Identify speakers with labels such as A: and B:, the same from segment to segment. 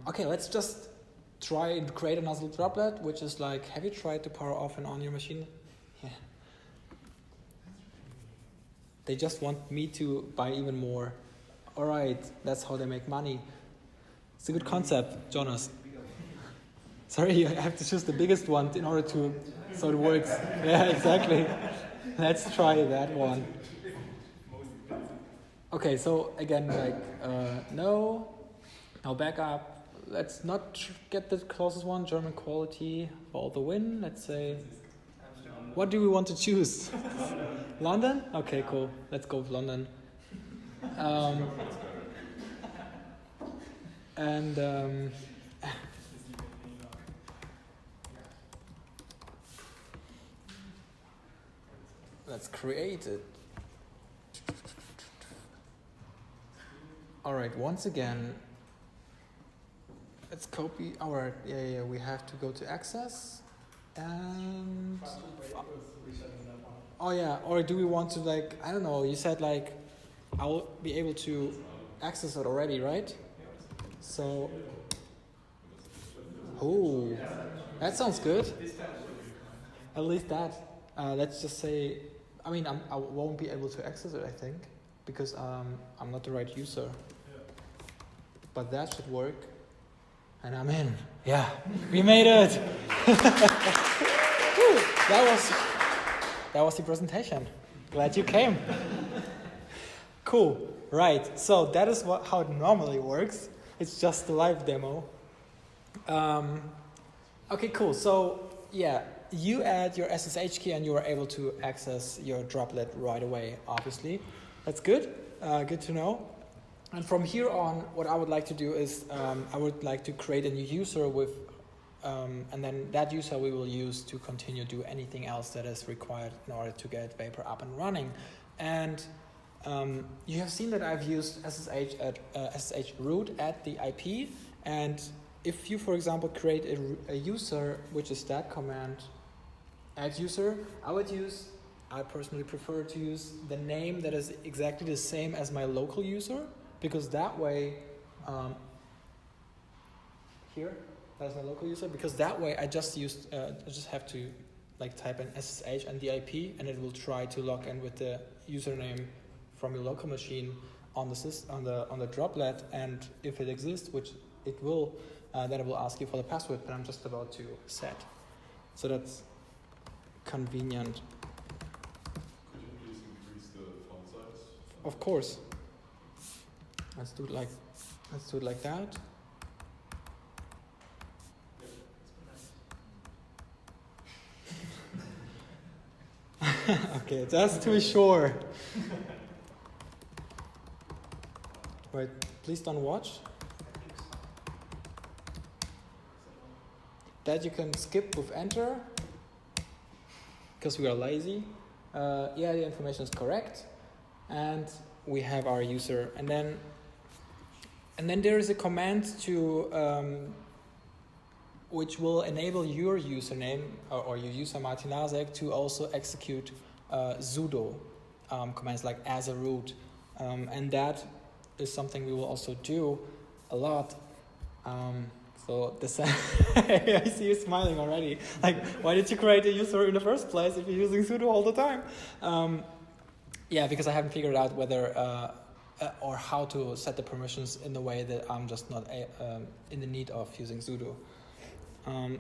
A: Okay, let's just try and create another droplet, which is like, have you tried to power off and on your machine? Yeah. They just want me to buy even more. All right, that's how they make money. It's a good concept, Jonas. Sorry, I have to choose the biggest one in order to, so it works. Yeah, exactly. Let's try that one. Okay, so again, like, no backup. Let's not get the closest one, German quality for all the win. Let's say, what do we want to choose? London? Okay, cool. Let's go with London. Let's create it. All right, once again, let's copy our, we have to go to access and, oh yeah, or do we want to like, I don't know, you said like, I'll be able to access it already, right? So, oh, that sounds good. At least that. Let's just say, I mean, I won't be able to access it, I think, because I'm not the right user. But that should work. And I'm in. Yeah, we made it. That was the presentation. Glad you came. Cool. Right. So that is how it normally works. It's just a live demo. Okay, cool. So yeah, you add your SSH key and you are able to access your droplet right away, obviously. That's good. Good to know. And from here on, what I would like to do is I would like to create a new user with, and then that user we will use to continue to do anything else that is required in order to get Vapor up and running. And you have seen that I've used SSH root at the IP. And if you, for example, create a user, which is that command, add user, I personally prefer to use the name that is exactly the same as my local user, because that way, here, that's my local user, because that way I just have to like type in SSH and the IP, and it will try to log in with the username from your local machine on the droplet, and if it exists, which it will, then it will ask you for the password that I'm just about to set. So that's convenient.
B: Could you please increase the font size?
A: Of course. Let's do it like that. Okay, just to be sure. Wait, please don't watch. That you can skip with enter, because we are lazy. Yeah, the information is correct. And we have our user. And then there is a command to which will enable your username or your user Martin Lasek to also execute sudo commands like as a root, and that is something we will also do a lot. So this I see you smiling already. Like, why did you create a user in the first place if you're using sudo all the time? Yeah, because I haven't figured out whether or how to set the permissions in the way that I'm just not in the need of using sudo.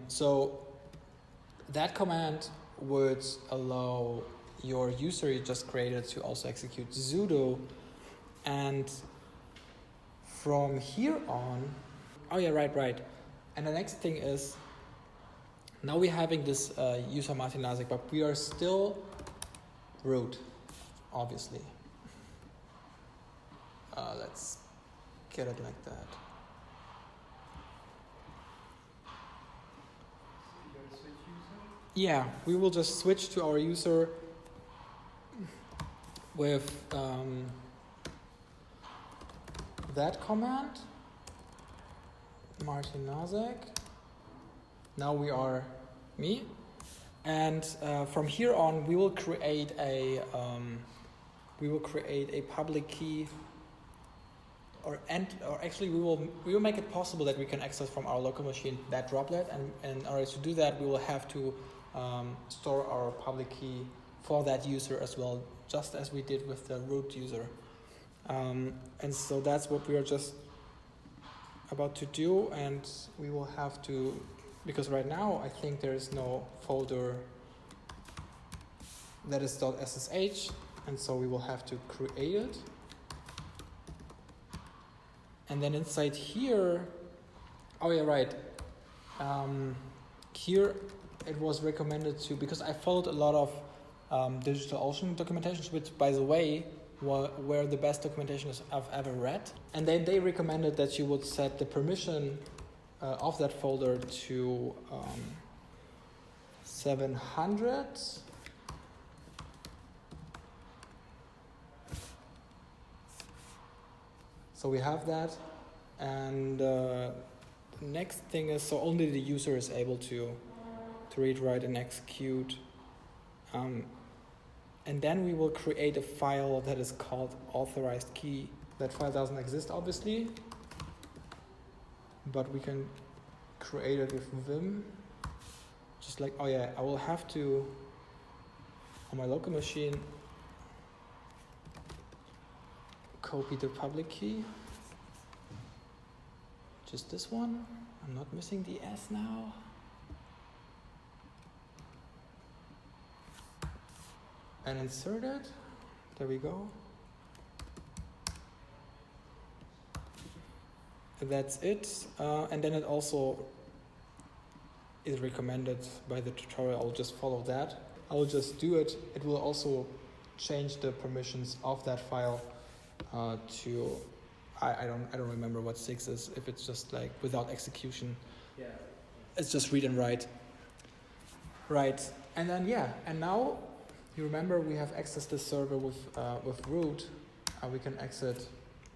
A: So that command would allow your user you just created to also execute sudo, and from here on, oh yeah, right. And the next thing is, now we're having this user Martin Lasek, but we are still root, obviously. Let's get it like that. Yeah, we will just switch to our user with that command, Martin Lasek. Now we are me, and from here on we will create a public key or actually we will make it possible that we can access from our local machine that droplet, and in order to do that we will have to store our public key for that user as well, just as we did with the root user. And so that's what we are just about to do, and we will have to, because right now I think there is no folder that is .ssh, and so we will have to create it. And then inside here, oh yeah, right. Here it was recommended to, because I followed a lot of DigitalOcean documentations, which by the way, were the best documentation I've ever read. And they recommended that you would set the permission of that folder to 700. So we have that, and the next thing is, so only the user is able to read, write, and execute. And then we will create a file that is called authorized key. That file doesn't exist, obviously, but we can create it with Vim. Just like, oh yeah, I will have to, on my local machine, copy the public key. Just this one. I'm not missing the S now. And insert it. There we go. That's it. And then it also is recommended by the tutorial. I'll just follow that. I will just do it. It will also change the permissions of that file to, I don't remember what 6 is, if it's just like without execution. Yeah. It's just read and write. Right. And then yeah, and now you remember we have accessed the server with root. We can exit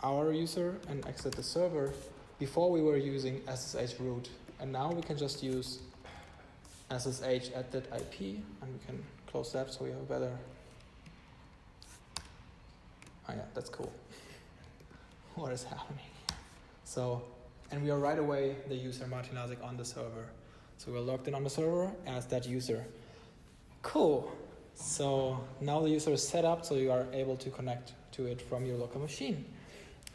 A: our user and exit the server. Before we were using SSH root, and now we can just use SSH at that IP, and we can close that so we have a better. Oh yeah, that's cool. What is happening? So, and we are right away the user Martin Lasek on the server. So we're logged in on the server as that user. Cool. So now the user is set up, so you are able to connect to it from your local machine.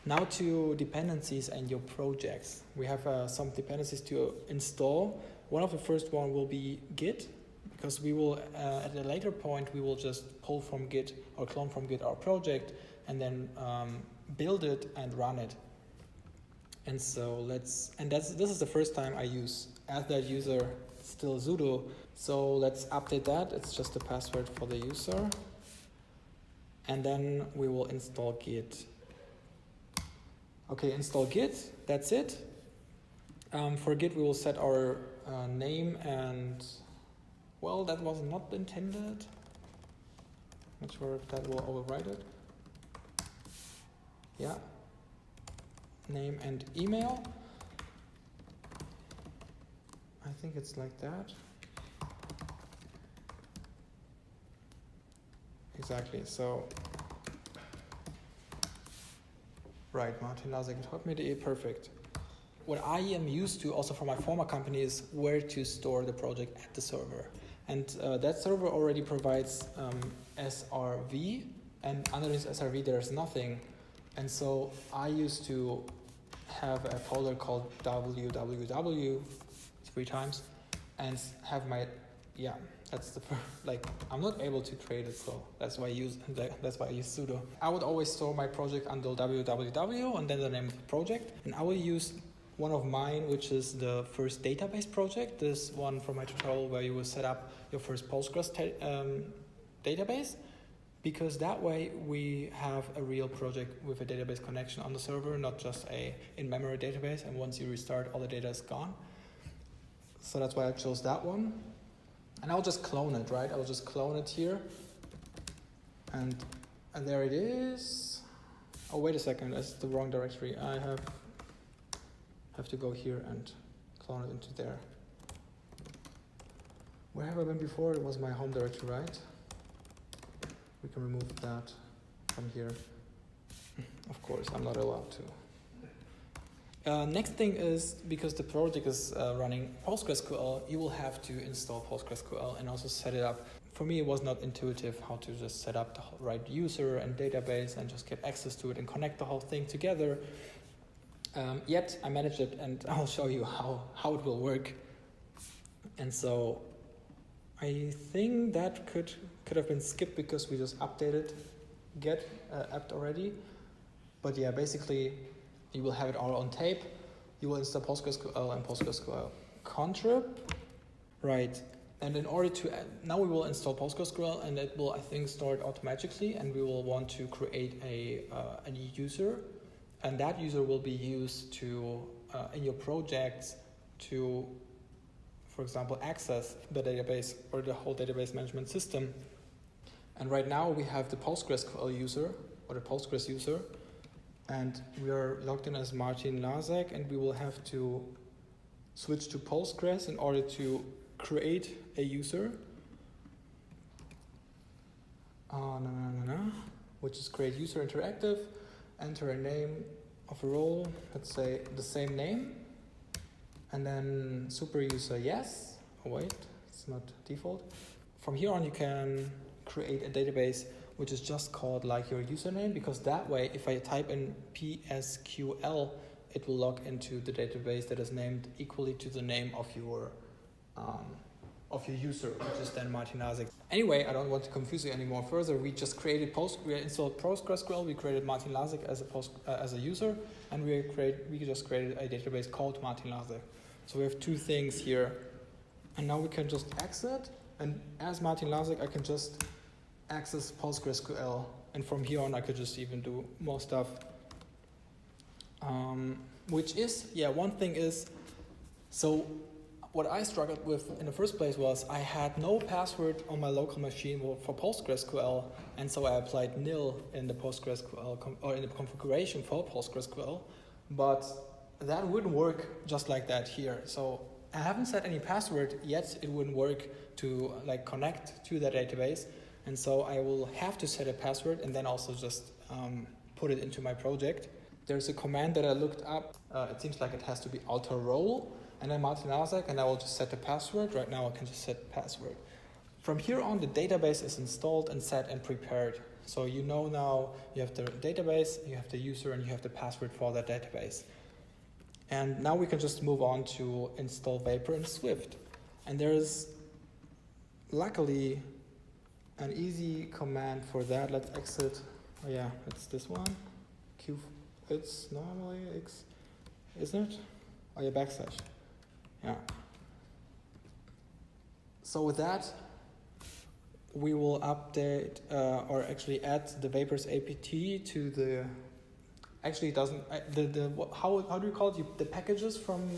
A: Now to dependencies and your projects. We have some dependencies to install. One of the first one will be Git, because we will, at a later point, we will just pull from Git or clone from Git our project and then build it and run it. And so this is the first time I use as that user still sudo. So let's update that. It's just a password for the user. And then we will install Git. Okay, install Git, that's it. For Git, we will set our name and, well, that was not intended. Not sure if that will override it. Yeah. Name and email. I think it's like that. Exactly, so. Right, Martin Lasek at hotmail.de, perfect. What I am used to also from my former company is where to store the project at the server. And that server already provides SRV, and underneath SRV there's nothing. And so I used to have a folder called www 3 times and have my, yeah, that's the like I'm not able to create it, so that's why I use sudo. I would always store my project under www and then the name of the project, and I will use one of mine, which is the first database project. This one from my tutorial where you will set up your first Postgres database, because that way we have a real project with a database connection on the server, not just a in-memory database, and once you restart, all the data is gone. So that's why I chose that one. And I'll just clone it, right? I'll just clone it here. And there it is. Oh, wait a second, that's the wrong directory. I have to go here and clone it into there. Where have I been before? It was my home directory, right? We can remove that from here. Of course, I'm not allowed to. Next thing is, because the project is running PostgreSQL, you will have to install PostgreSQL and also set it up. For me, it was not intuitive how to just set up the right user and database and just get access to it and connect the whole thing together. Yet I managed it, and I'll show you how it will work. And so I think that could have been skipped because we just updated get apt already. But yeah, basically you will have it all on tape. You will install PostgreSQL and PostgreSQL contrib. Right. And in order to, now we will install PostgreSQL, and it will, I think, store it automatically, and we will want to create a new user, and that user will be used to, in your projects, to, for example, access the database or the whole database management system. And right now we have the PostgreSQL user, or the Postgres user, and we are logged in as Martin Lasek, and we will have to switch to Postgres in order to create a user, which is create user interactive, enter a name of a role, let's say the same name, and then super user yes. Oh wait, it's not default. From here on you can create a database which is just called like your username, because that way if I type in PSQL, it will log into the database that is named equally to the name of your user, which is then Martin Lasek. Anyway, I don't want to confuse you anymore further. We just created we installed PostgreSQL. We created Martin Lasek as a user, and we just created a database called Martin Lasek. So we have two things here, and now we can just exit. And as Martin Lasek, I can just access PostgreSQL, and from here on, I could just even do more stuff. Which is, one thing is, so what I struggled with in the first place was I had no password on my local machine for PostgreSQL, and so I applied nil in the PostgreSQL or in the configuration for PostgreSQL, but that wouldn't work just like that here. So I haven't set any password yet. It wouldn't work to like connect to the database, and so I will have to set a password and then also just put it into my project. There's a command that I looked up. It seems like it has to be auto role, and then Martin Lasek, and I will just set the password. Right now I can just set password. From here on, the database is installed and set and prepared. So you know now you have the database, you have the user, and you have the password for that database. And now we can just move on to install Vapor in Swift. And there's luckily an easy command for that. Let's exit. Oh yeah, it's this one. It's normally X, isn't it? Oh yeah, backslash. Yeah. So with that, we will update or actually add the Vapor's APT to the. Actually, it doesn't. How do you call it? The packages from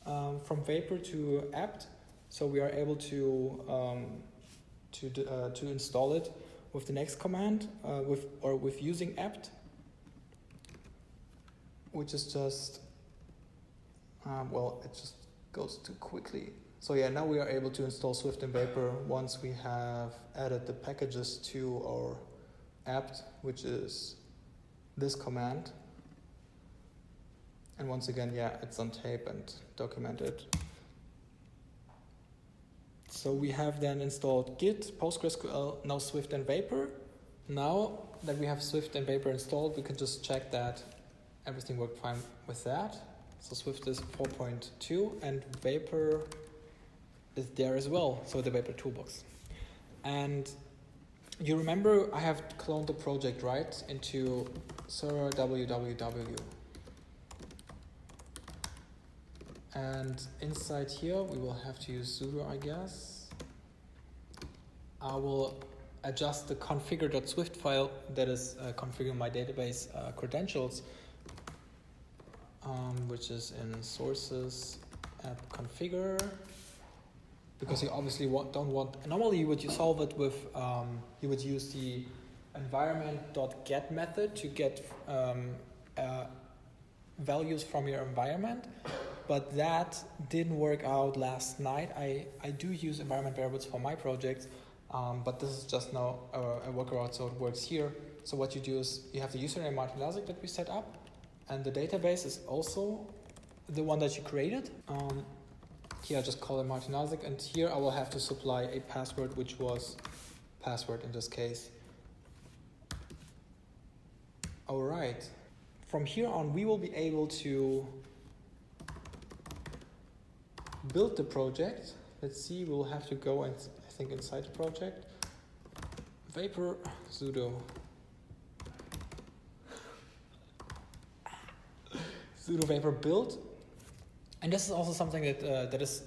A: Vapor to apt. So we are able to install it with the next command with using apt, which is just it just goes too quickly. So yeah, now we are able to install Swift and Vapor once we have added the packages to our apt, which is this command. And once again, it's on tape and documented. So we have then installed Git, PostgreSQL, now Swift and Vapor. Now that we have Swift and Vapor installed, we can just check that everything worked fine with that. So Swift is 4.2 and Vapor is there as well, so the Vapor toolbox. And you remember I have cloned the project, right, into server www. And inside here, we will have to use sudo, I guess. I will adjust the configure.swift file that is configuring my database credentials, which is in sources app configure. Because you obviously don't want. Normally, you would solve it with. You would use the environment.get method to get values from your environment, but that didn't work out last night. I do use environment variables for my projects, but this is just now a workaround, so it works here. So what you do is you have the username Martin Lasek that we set up, And the database is also the one that you created. Here I just call it Martin Lasek, and here I will have to supply a password, which was password in this case. All right. From here on, we will be able to build the project. Let's see, we'll have to go and I think inside the project. Vapor sudo vapor build. And this is also something that is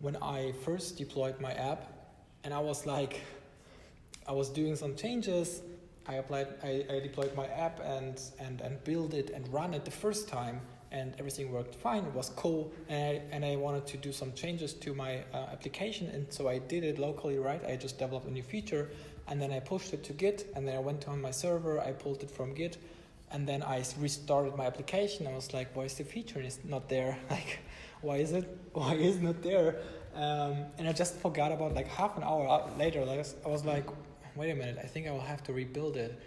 A: when I first deployed my app, and I was doing some changes. I deployed my app and build it and run it the first time, and everything worked fine. It was cool, and I wanted to do some changes to my application, and so I did it locally, right? I just developed a new feature, and then I pushed it to Git, and then I went on my server, I pulled it from Git, and then I restarted my application. I was like, why is the feature not there? Like, why is it not there? And I just forgot about like half an hour later. Like, I was like, wait a minute, I think I will have to rebuild it.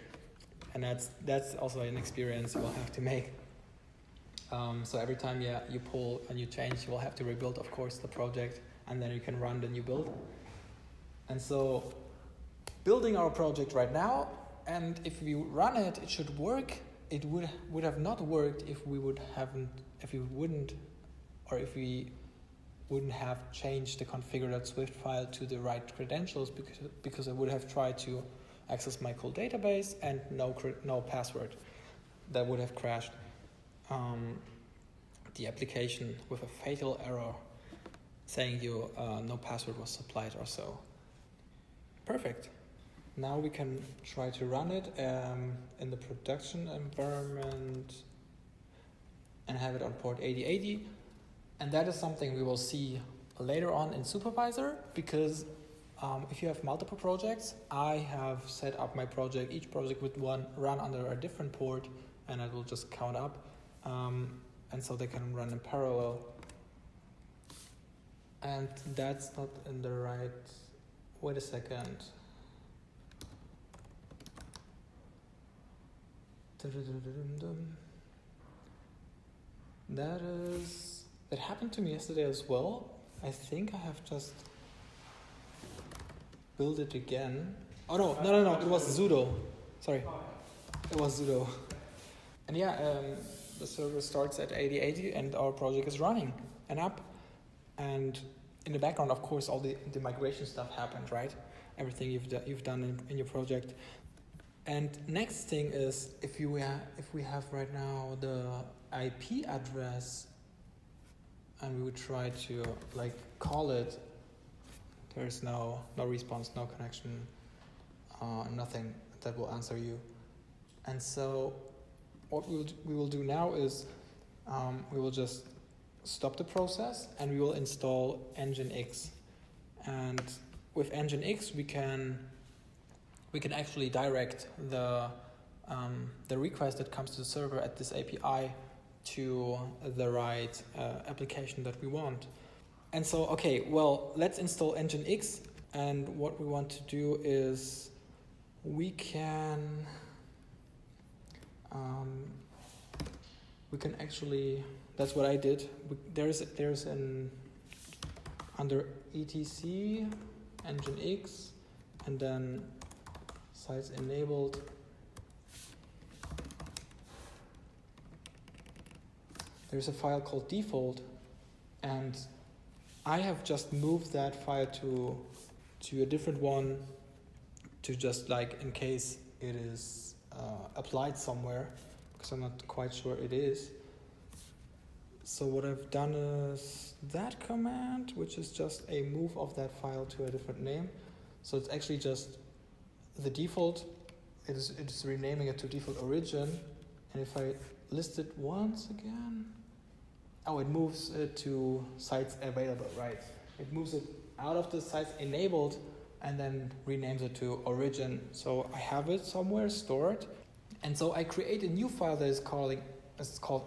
A: And that's also an experience you will have to make. So every time you pull a new change, you will have to rebuild, of course, the project, and then you can run the new build. And so building our project right now, and if we run it, it should work. It would have not worked if we wouldn't have changed the configure.swift file to the right credentials, because I would have tried to access my cool database and no password. That would have crashed the application with a fatal error saying no password was supplied or so. Perfect. Now we can try to run it in the production environment and have it on port 8080. And that is something we will see later on in Supervisor, because if you have multiple projects, I have set up my project, each project with one run under a different port, and it will just count up. And so they can run in parallel. And that's not in the right, wait a second. That happened to me yesterday as well. I think I have just built it again. Oh no, it was sudo. Sorry, it was sudo. And the server starts at 8080 and our project is running and up. And in the background, of course, all the migration stuff happened, right? Everything you've done in your project. And next thing is, if we have right now the IP address and we would try to like call it, there's no response, no connection, nothing that will answer you. And so what we will do now is we will just stop the process and we will install Nginx. And with Nginx we can actually direct the request that comes to the server at this API to the right application that we want. And so, okay, well, let's install Nginx. And what we want to do is we can actually, that's what I did. There's an under etc Nginx, and then sites enabled. There's a file called default, and I have just moved that file to a different one, to just like in case it is applied somewhere, because I'm not quite sure it is. So what I've done is that command, which is just a move of that file to a different name. So it's actually just the default. It is renaming it to default origin. And if I list it once again, it moves it to sites available, right? It moves it out of the sites enabled and then renames it to origin. So I have it somewhere stored. And so I create a new file that is called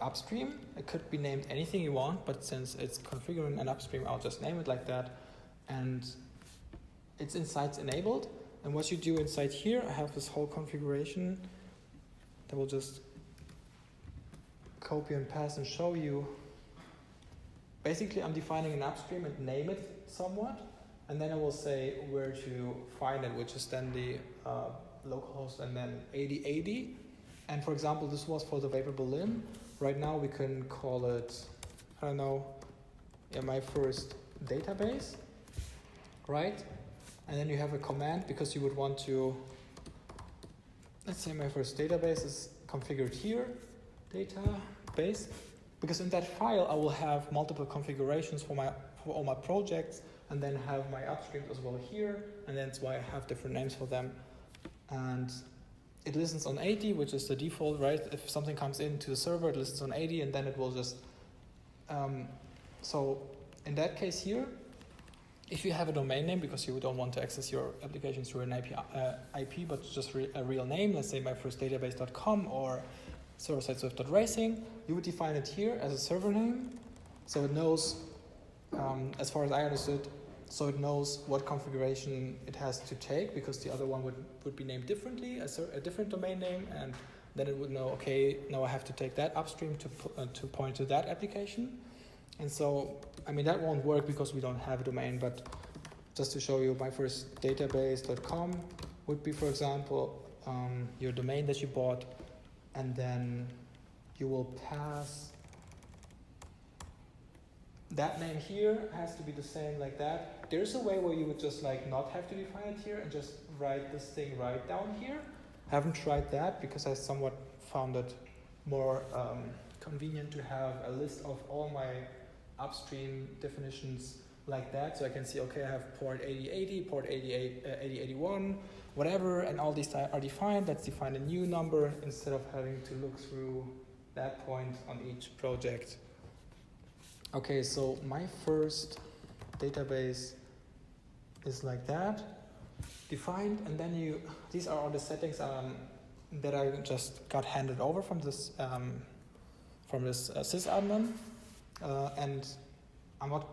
A: Upstream. It could be named anything you want, but since it's configuring an Upstream, I'll just name it like that. And it's in sites enabled. And what you do inside here, I have this whole configuration that will just copy and paste and show you. Basically, I'm defining an upstream and name it somewhat, and then I will say where to find it, which is then the localhost and then 8080. And for example, this was for the Vapor Berlin. Right now we can call it, I don't know, my first database, right? And then you have a command because you would want to, let's say my first database is configured here, database, because in that file I will have multiple configurations for all my projects, and then have my upstreams as well here, and that's why I have different names for them. And it listens on 80, which is the default, right? If something comes into the server, it listens on 80, and then it will just, so in that case here, if you have a domain name, because you don't want to access your applications through an IP, but just a real name, let's say myfirstdatabase.com or server-side-swift.racing, you would define it here as a server name, so it knows, as far as I understood, so it knows what configuration it has to take, because the other one would be named differently, a different domain name, and then it would know, okay, now I have to take that upstream to point to that application. And so, I mean, that won't work because we don't have a domain, but just to show you, myfirstdatabase.com would be, for example, your domain that you bought, and then you will pass that name here has to be the same like that. There's a way where you would just like not have to define it here and just write this thing right down here. Haven't tried that because I somewhat found it more convenient to have a list of all my upstream definitions like that, so I can see, okay, I have port 8080, port 8081, whatever, and all these are defined. Let's define a new number instead of having to look through that point on each project. Okay, so my first database is like that, defined, and then these are all the settings that I just got handed over from this sysadmin, and I'm not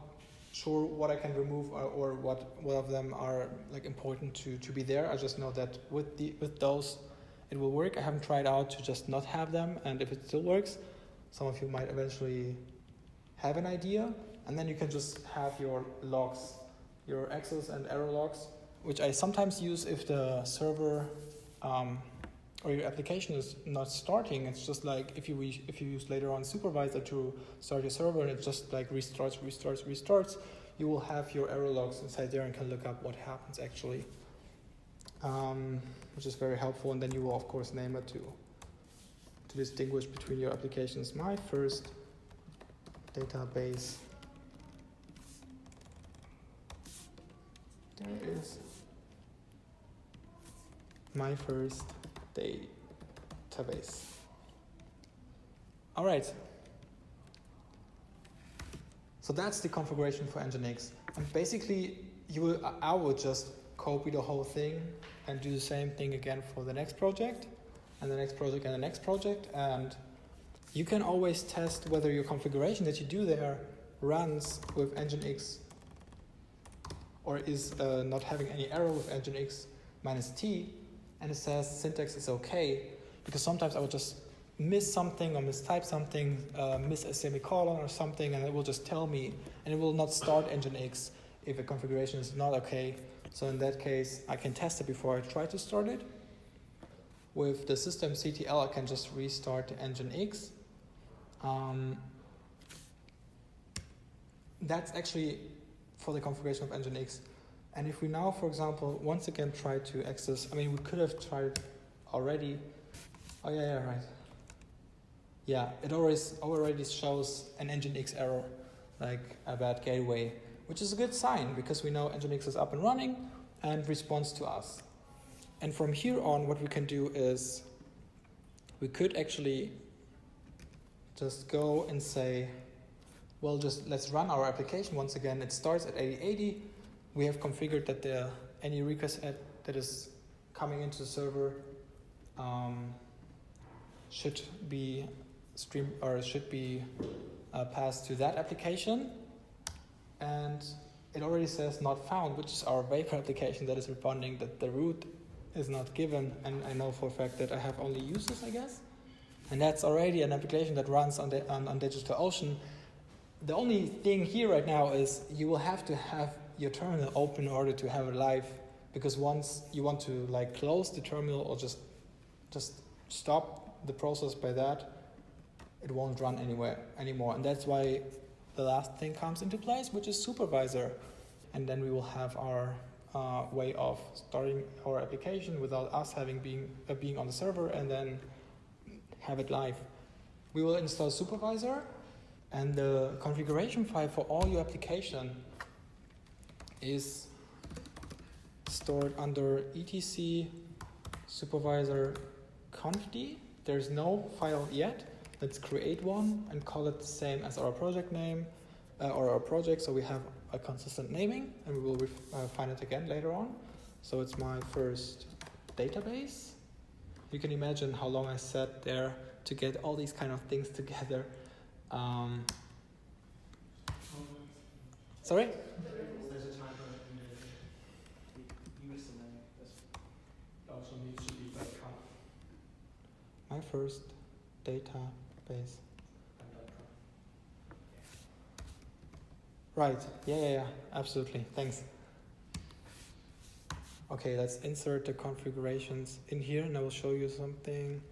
A: sure what I can remove or what of them are like important to be there. I just know that with those it will work. I haven't tried out to just not have them, and if it still works, some of you might eventually have an idea, and then you can just have your logs, your access and error logs, which I sometimes use if the server or your application is not starting. It's just like if you use later on Supervisor to start your server and it just like restarts, you will have your error logs inside there and can look up what happens actually, which is very helpful. And then you will of course name it to distinguish between your applications. My first database. There it is. My first database. All right. So that's the configuration for Nginx. And basically, I would just copy the whole thing and do the same thing again for the next project, and the next project, and the next project. And you can always test whether your configuration that you do there runs with Nginx or is not having any error with Nginx -t, and it says syntax is okay, because sometimes I would just miss something or mistype something, miss a semicolon or something, and it will just tell me, and it will not start Nginx if a configuration is not okay. So in that case, I can test it before I try to start it. With the systemctl, I can just restart Nginx. That's actually for the configuration of Nginx. And if we now, for example, once again try to access, I mean, we could have tried already. Oh yeah, right. Yeah, it already shows an Nginx error, like a bad gateway, which is a good sign because we know Nginx is up and running and responds to us. And from here on, what we can do is we could actually just go and say, well, just let's run our application once again. It starts at 8080. We have configured that any request that is coming into the server should be passed to that application. And it already says not found, which is our Vapor application that is responding that the root is not given. And I know for a fact that I have only users, I guess. And that's already an application that runs on DigitalOcean. The only thing here right now is you will have to have your terminal open in order to have it live, because once you want to like close the terminal or just stop the process by that, it won't run anymore. And that's why the last thing comes into place, which is Supervisor. And then we will have our way of starting our application without us being on the server and then have it live. We will install Supervisor, and the configuration file for all your application is stored under etc supervisor confd. There's no file yet. Let's create one and call it the same as our project name or our project, so we have a consistent naming, and we will find it again later on. So it's my first database. You can imagine how long I sat there to get all these kind of things together. Sorry?
C: There's a typo in the use the name. That also needs to be .com.
A: My first database. Right, yeah, absolutely, thanks. Okay, let's insert the configurations in here, and I will show you something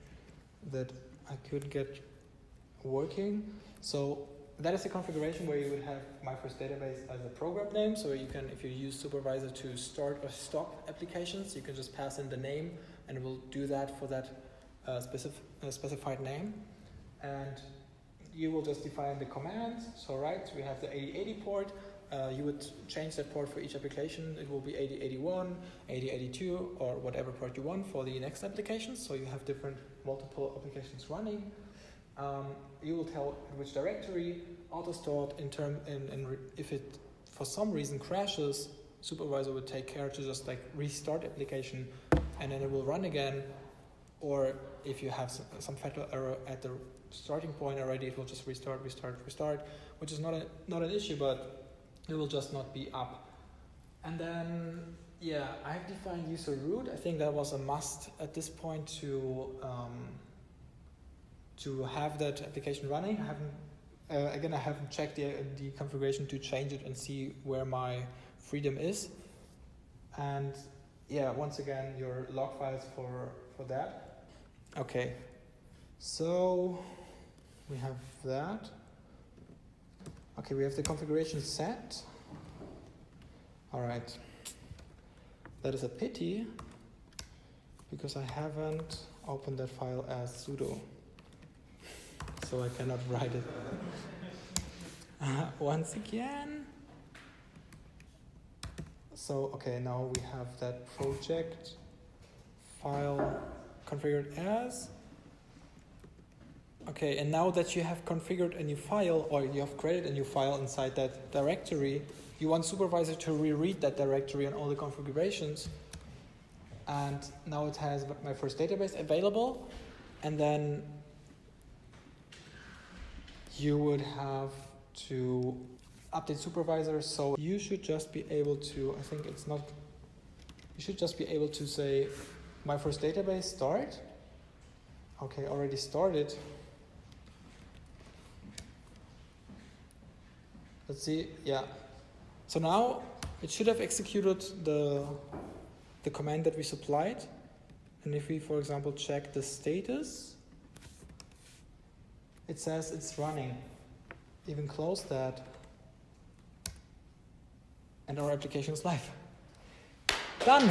A: that I could get working. So that is a configuration where you would have my first database as a program name. So you can, if you use Supervisor to start or stop applications, you can just pass in the name, and it will do that for that specified name. And you will just define the commands. So right, we have the 8080 port. You would change that port for each application. It will be 8081, 8082, or whatever port you want for the next application. So you have multiple applications running. You will tell which directory, auto-stored if it for some reason crashes, Supervisor would take care to just like restart application, and then it will run again. Or if you have some fatal error at the starting point already, it will just restart, which is not an issue, but it will just not be up. And then, yeah, I've defined user root. I think that was a must at this point to have that application running. I haven't checked the configuration to change it and see where my freedom is. And yeah, once again, your log files for that. Okay, so we have that. Okay, we have the configuration set. All right. That is a pity, because I haven't opened that file as sudo. So I cannot write it. Once again. So, okay, now we have that project file configured as. Okay, and now that you have configured a new file, or you have created a new file inside that directory, you want Supervisor to reread that directory and all the configurations. And now it has my first database available, and then you would have to update Supervisor. So you should just be able to, you should just be able to say, my first database start. Okay, already started. Let's see, yeah. So now it should have executed the command that we supplied. And if we, for example, check the status, it says it's running. Even close that. And our application is live. Done.